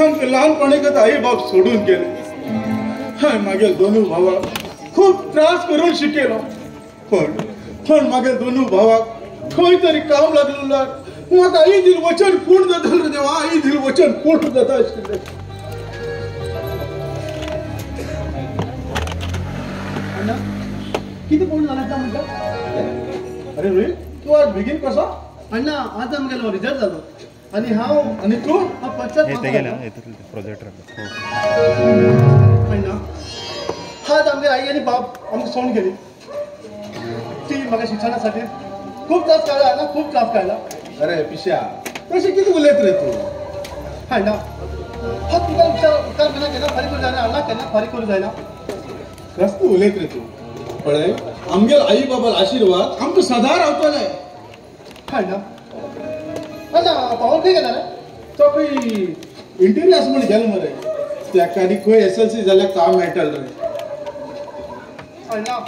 आमचे लहानपणी आई बाप सोडून गेले मागे दोनू भावाक खूप त्रास करून शिकेलो पण मागे दोनू भावाक खंय तरी काम लागलेलो म्हाका आई दिल वचन पूर्ण जाता देवा आई दिल वचन पूर्ण जाता आशिल्लें किती पूर्ण झाला म्हणटा अरे रोहित तू आज बेगीन कसो अण्णा आज आमगेलो रिजल्ट जालो आणि हांव आणि तू प्रोजेक्ट अण्णा आज आमगे आई आणि बाप आमकां सोडून गेली ती म्हाका शिक्षणासाठी खूप त्रास काढला अण्णा खूप त्रास काढला अरे पिश्या कशी किती उलयत रे तू अण्णा हा तुका उपचार केन्ना फारीक करूं जायना अण्णा केन्ना फारीक करूं जायना कस तू उलयत रे तू पळय आमगे आई बाबा आशीर्वाद आमकां सदा रावतले अण्णा अण्णा पावल खंय गेला रे तो खंय इंटरव्यू आसा म्हण गेलो मरे त्या आनी खंय SLC जाल्यार काम मेळटलें रे अण्णा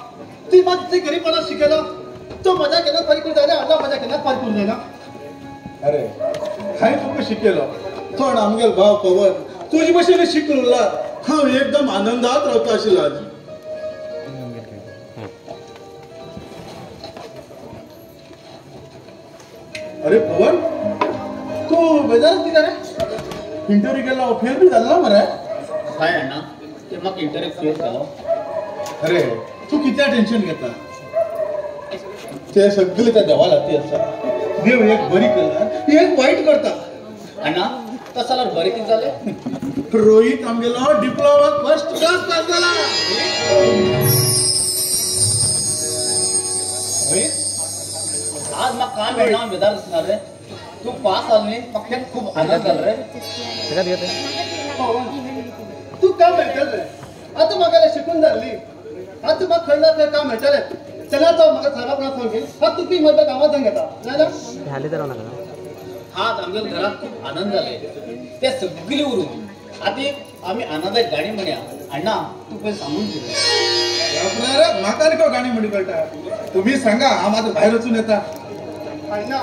ती मात ती गरीबपणा शिकेला तो मजा केन्ना फारीक करूं जायना अण्णा मजा केन्ना फारीक करूं जायना अरे हांवें तुका शिकयलो पण आमगेलो भाव पवन तुजे भशेन शिकलो हांव एकदम आनंदात रावता आशिल्लो आज अरे पवन तू बेजार कितें रे इंटरव्यू गेलो फेल बी जालो मरे काय अण्णा ते म्हाका इंटरव्यू फेल जालो अरे तू कित्या टेन्शन घेता ते सगळे त्या देवा हाती आसा देव एक बरी करता एक वाईट करता अण्णा तसं जाल्यार बरें कितें जालें रोहित आमगेलो डिप्लोमा फर्स्ट क्लास पास जाला रोहित आज म्हाका काम मेळना हांव बेजार दिसना रे तू पास जालो न्ही म्हाका खूब आनंद जालो रे तू काम मेळटलें रे आतां म्हाका शिकून जाल्ली आतां म्हाका खंय ना खंय काम मेळटलें चला तो म्हाका सारापणा सांगेल हा तुकी म्हज्या गांवांत जावन घेता नाजाल्यार आज आमच्या घरात खूप आनंद झाले ते सगळी उरून आधी आम्ही आनंदात गाणी म्हणया अण्णा तू पहिले सांगून रे म्हाका नको गाणी म्हणी कळटा तुम्ही सांगा हांव माझं भायर वचून येता अण्णा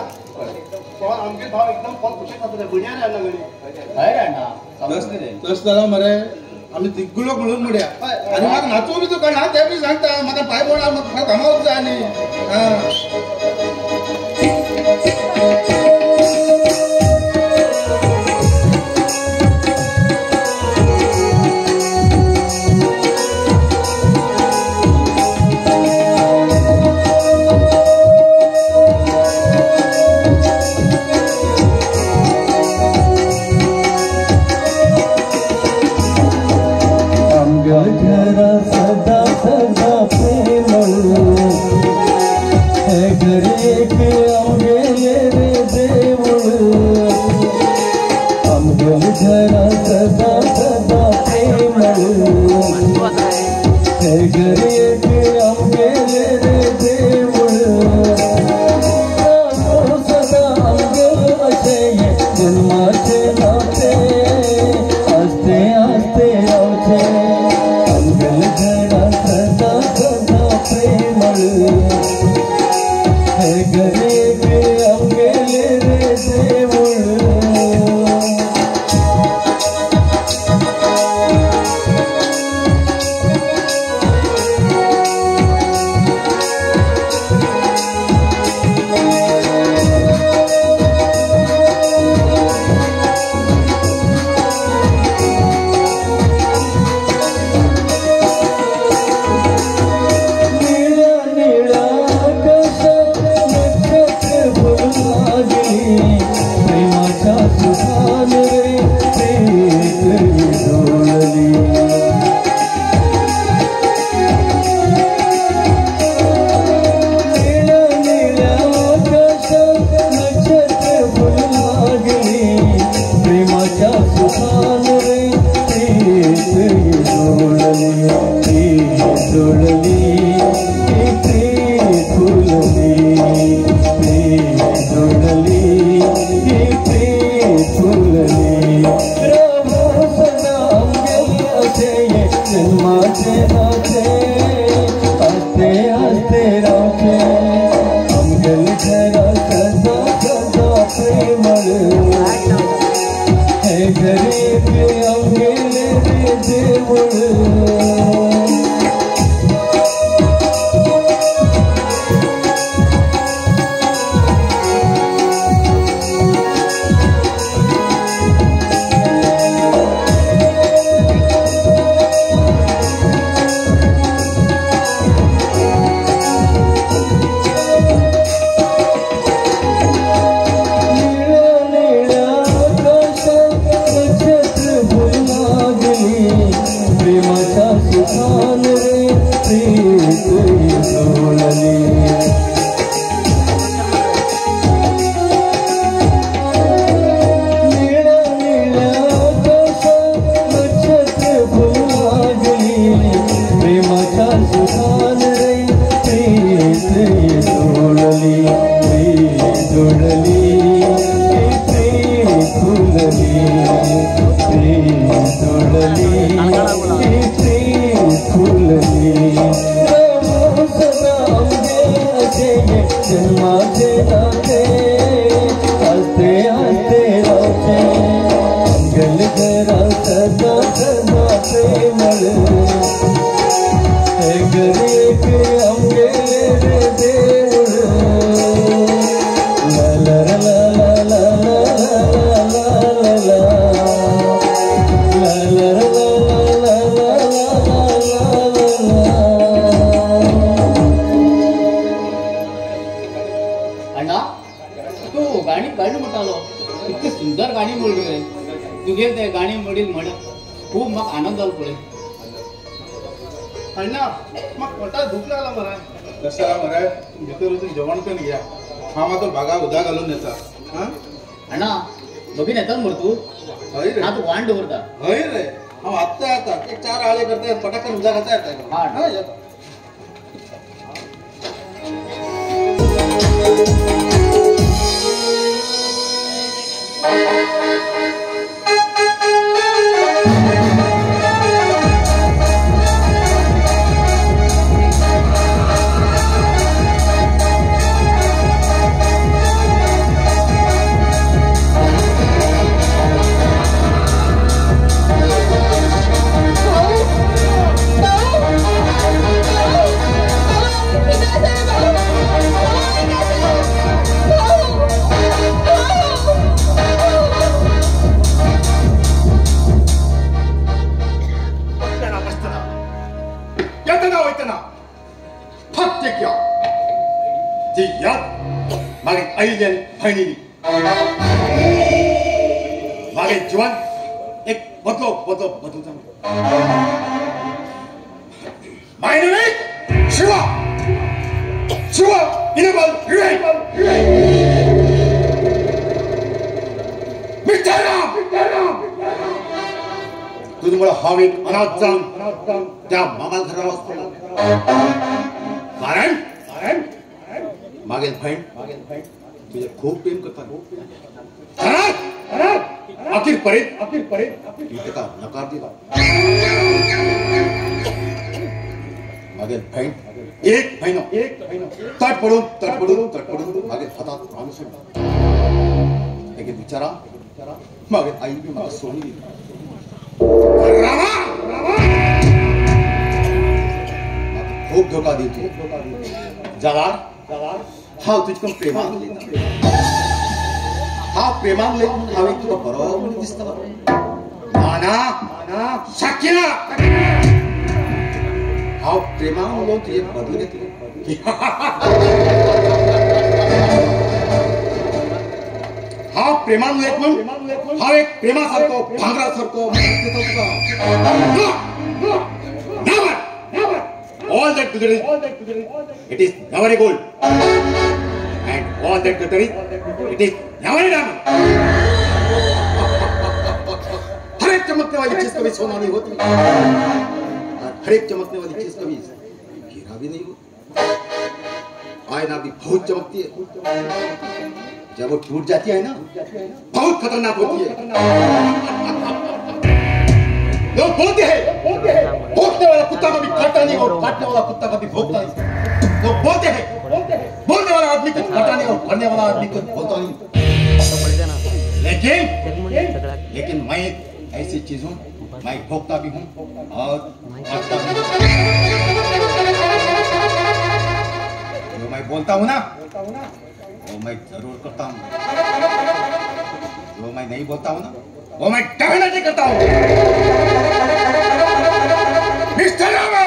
आमगे भाव एकदम बहुत खुशी जाता बढिया रे अण्णा गणी काय रे अण्णा तस जाल्यार मरे आमी तिगुलो म्हणून म्हणया आनी म्हाका नाचूं बी तूं कळना ते बी सांगता म्हाका पांय पडा म्हाका कामाक जाय आनी जब वो टूट जाती है ना बहुत खतरनाक होती है। लोग बोलते हैं भोंकने वाला कुत्ता कभी काटता नहीं और काटने वाला कुत्ता कभी भोंकता नहीं। लोग बोलते हैं बोलने वाला आदमी कुछ काटता नहीं और करने वाला आदमी कुछ बोलता नहीं। लेकिन लेकिन मैं ऐसी चीज हूँ, मैं भोगता भी हूँ और बांटता भी हूँ। जो मैं बोलता हूँ ना वो मैं जरूर करता हूँ, जो मैं नहीं बोलता हूँ ना वो मैं डेफिनेटली करता हूँ। मिस्टर रामा,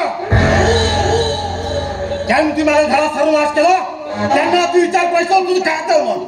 ज्यांनी तुम्हाला घरात सर्वनाश केला त्यांना तू विचार पैसा तुझं काय मग